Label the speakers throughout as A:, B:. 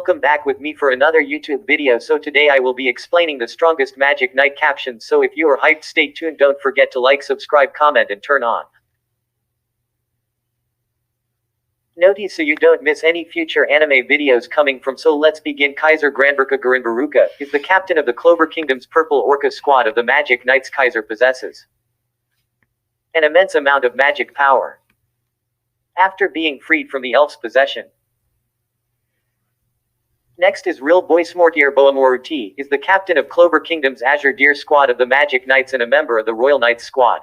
A: welcome back with me for another YouTube video. So today I will be explaining the strongest Magic Knight captions, so if you are hyped, stay tuned. Don't forget to like, subscribe, comment and turn on notifications so you don't miss any future anime videos coming from. So let's begin. Kaiser Granberka Garinbaruka is the captain of the Clover Kingdom's Purple Orca squad of the Magic Knights. Kaiser possesses an immense amount of magic power after being freed from the elf's possession. Next is Real Boyce Mortier Boamoruti is the captain of Clover Kingdom's Azure Deer squad of the Magic Knights and a member of the Royal Knights squad.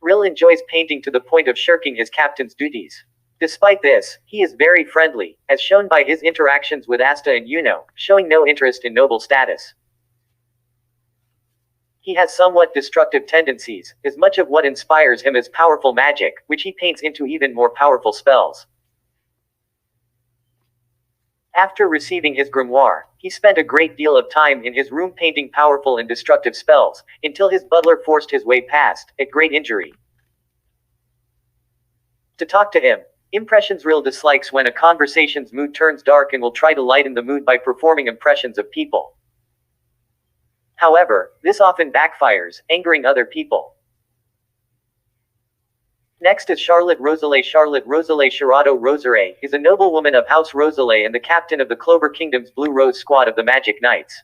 A: Rill enjoys painting to the point of shirking his captain's duties. Despite this, he is very friendly, as shown by his interactions with Asta and Yuno, showing no interest in noble status. He has somewhat destructive tendencies, as much of what inspires him is powerful magic, which he paints into even more powerful spells. After receiving his grimoire, he spent a great deal of time in his room painting powerful and destructive spells, until his butler forced his way past, at great injury. To talk to him, Impressions Rill dislikes when a conversation's mood turns dark and will try to lighten the mood by performing impressions of people. However, this often backfires, angering other people. Next is Charlotte Rosalie. Charlotte Rosalie Shirado Rosare is a noblewoman of House Rosalie and the captain of the Clover Kingdom's Blue Rose squad of the Magic Knights.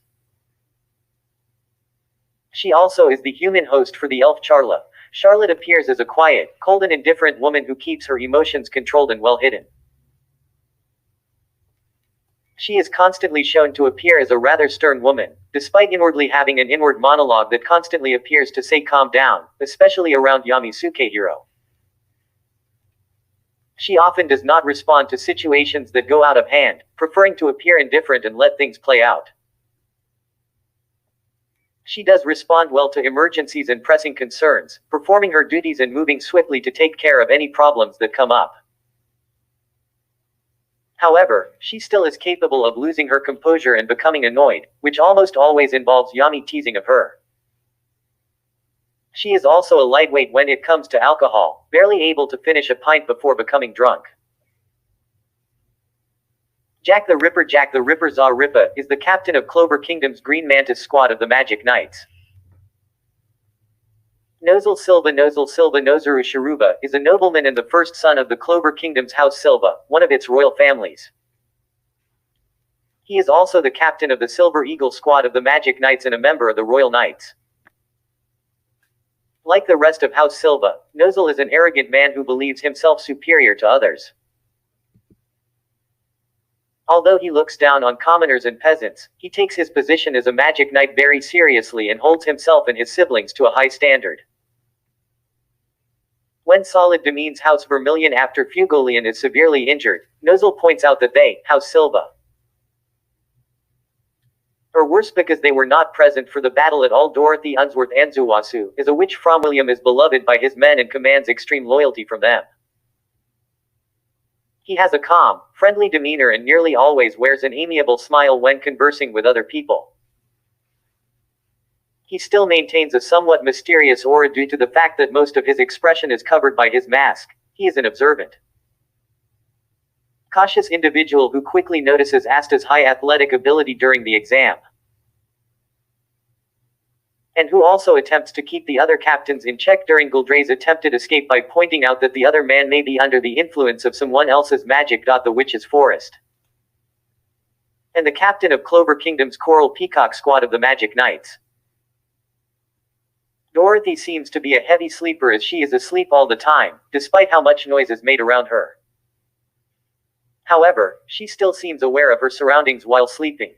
A: She also is the human host for the elf Charla. Charlotte appears as a quiet, cold and indifferent woman who keeps her emotions controlled and well hidden. She is constantly shown to appear as a rather stern woman, despite inwardly having an inward monologue that constantly appears to say calm down, especially around Yami Sukehiro. She often does not respond to situations that go out of hand, preferring to appear indifferent and let things play out. She does respond well to emergencies and pressing concerns, performing her duties and moving swiftly to take care of any problems that come up. However, she still is capable of losing her composure and becoming annoyed, which almost always involves Yami teasing of her. She is also a lightweight when it comes to alcohol, barely able to finish a pint before becoming drunk. Jack the Ripper Za Rippa is the captain of Clover Kingdom's Green Mantis squad of the Magic Knights. Nozel Silva Nozaru Sharuba is a nobleman and the first son of the Clover Kingdom's House Silva, one of its royal families. He is also the captain of the Silver Eagle squad of the Magic Knights and a member of the Royal Knights. Like the rest of House Silva, Nozel is an arrogant man who believes himself superior to others. Although he looks down on commoners and peasants, he takes his position as a Magic Knight very seriously and holds himself and his siblings to a high standard. When Solid demeans House Vermilion after Fugolian is severely injured, Nozel points out that they, House Silva, or worse because they were not present for the battle at all. Dorothy Unsworth Anzuwasu is a witch from William, is beloved by his men and commands extreme loyalty from them. He has a calm, friendly demeanor and nearly always wears an amiable smile when conversing with other people. He still maintains a somewhat mysterious aura due to the fact that most of his expression is covered by his mask. He is an observant, cautious individual who quickly notices Asta's high athletic ability during the exam, and who also attempts to keep the other captains in check during Guldray's attempted escape by pointing out that the other man may be under the influence of someone else's magic. The Witch's Forest, and the captain of Clover Kingdom's Coral Peacock squad of the Magic Knights. Dorothy seems to be a heavy sleeper as she is asleep all the time, despite how much noise is made around her. However, she still seems aware of her surroundings while sleeping,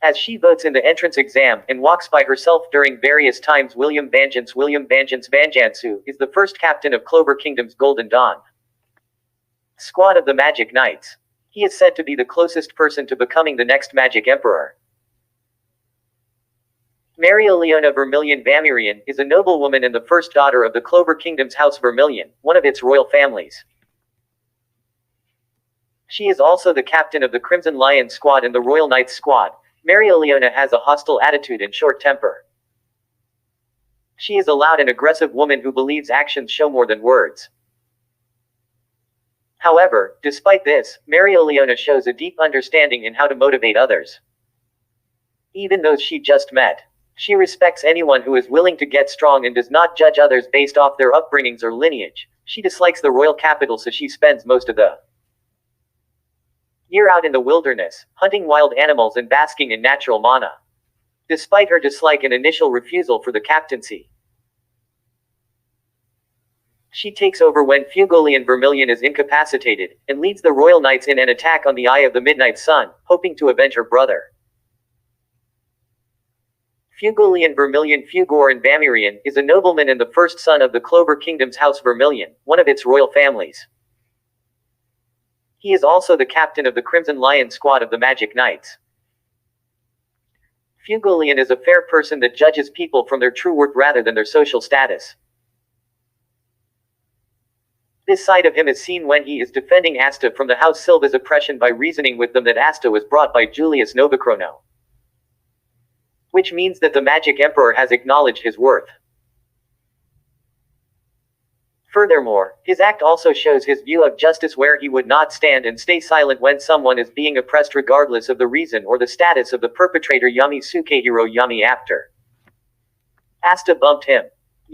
A: as she votes in the entrance exam and walks by herself during various times. William Vanjance Vanjantsu is the first captain of Clover Kingdom's Golden Dawn squad of the Magic Knights. He is said to be the closest person to becoming the next Magic Emperor. Maria Leona Vermilion Vamirian is a noblewoman and the first daughter of the Clover Kingdom's House Vermilion, one of its royal families. She is also the captain of the Crimson Lion squad and the Royal Knights squad. Maria Leona has a hostile attitude and short temper. She is a loud and aggressive woman who believes actions show more than words. However, despite this, Marioliona shows a deep understanding in how to motivate others. Even those she just met. She respects anyone who is willing to get strong and does not judge others based off their upbringings or lineage. She dislikes the royal capital, so she spends most of the year out in the wilderness, hunting wild animals and basking in natural mana. Despite her dislike and initial refusal for the captaincy, she takes over when Fugolian Vermilion is incapacitated, and leads the Royal Knights in an attack on the Eye of the Midnight Sun, hoping to avenge her brother. Fugolian Vermilion Fugoran Vamirian is a nobleman and the first son of the Clover Kingdom's House Vermilion, one of its royal families. He is also the captain of the Crimson Lion squad of the Magic Knights. Fugolian is a fair person that judges people from their true worth rather than their social status. This side of him is seen when he is defending Asta from the House Silva's oppression by reasoning with them that Asta was brought by Julius Novachrono, which means that the Magic Emperor has acknowledged his worth. Furthermore, his act also shows his view of justice, where he would not stand and stay silent when someone is being oppressed regardless of the reason or the status of the perpetrator. Yami Sukehiro Yami after Asta bumped him.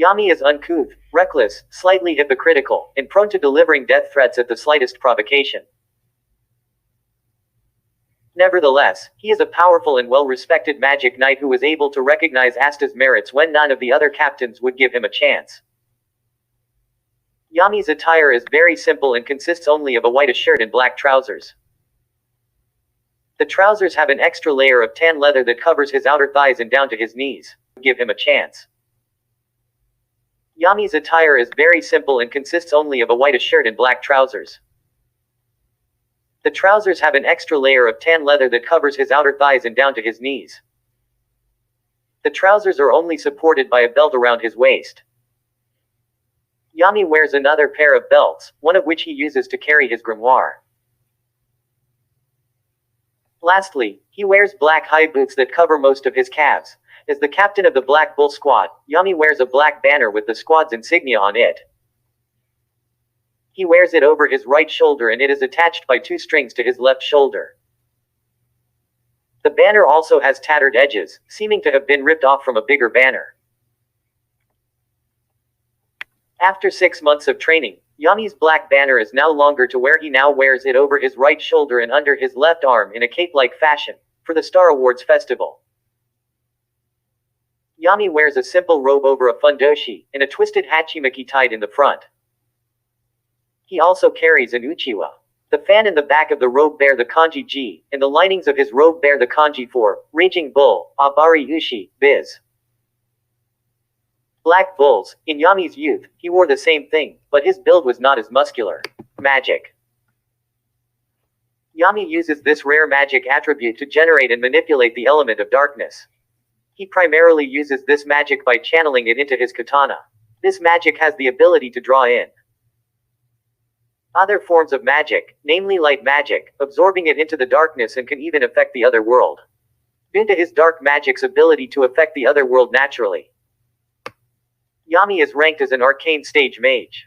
A: Yami is uncouth, reckless, slightly hypocritical, and prone to delivering death threats at the slightest provocation. Nevertheless, he is a powerful and well-respected Magic Knight who was able to recognize Asta's merits when none of the other captains would give him a chance. Yami's attire is very simple and consists only of a white shirt and black trousers. The trousers have an extra layer of tan leather that covers his outer thighs and down to his knees. Give him a chance. Yami's attire is very simple and consists only of a white shirt and black trousers. The trousers have an extra layer of tan leather that covers his outer thighs and down to his knees. The trousers are only supported by a belt around his waist. Yami wears another pair of belts, one of which he uses to carry his grimoire. Lastly, he wears black high boots that cover most of his calves. As the captain of the Black Bull squad, Yami wears a black banner with the squad's insignia on it. He wears it over his right shoulder and it is attached by 2 strings to his left shoulder. The banner also has tattered edges, seeming to have been ripped off from a bigger banner. After 6 months of training, Yami's black banner is now longer to where he now wears it over his right shoulder and under his left arm in a cape-like fashion, for the Star Awards festival. Yami wears a simple robe over a fundoshi, and a twisted hachimaki tied in the front. He also carries an uchiwa. The fan in the back of the robe bear the kanji Ji, and the linings of his robe bear the kanji for Raging Bull, Abari Ushi, Biz. Black bulls. In Yami's youth, he wore the same thing, but his build was not as muscular. Magic. Yami uses this rare magic attribute to generate and manipulate the element of darkness. He primarily uses this magic by channeling it into his katana. This magic has the ability to draw in other forms of magic, namely light magic, absorbing it into the darkness, and can even affect the other world. Due to his dark magic's ability to affect the other world naturally, Yami is ranked as an arcane stage mage.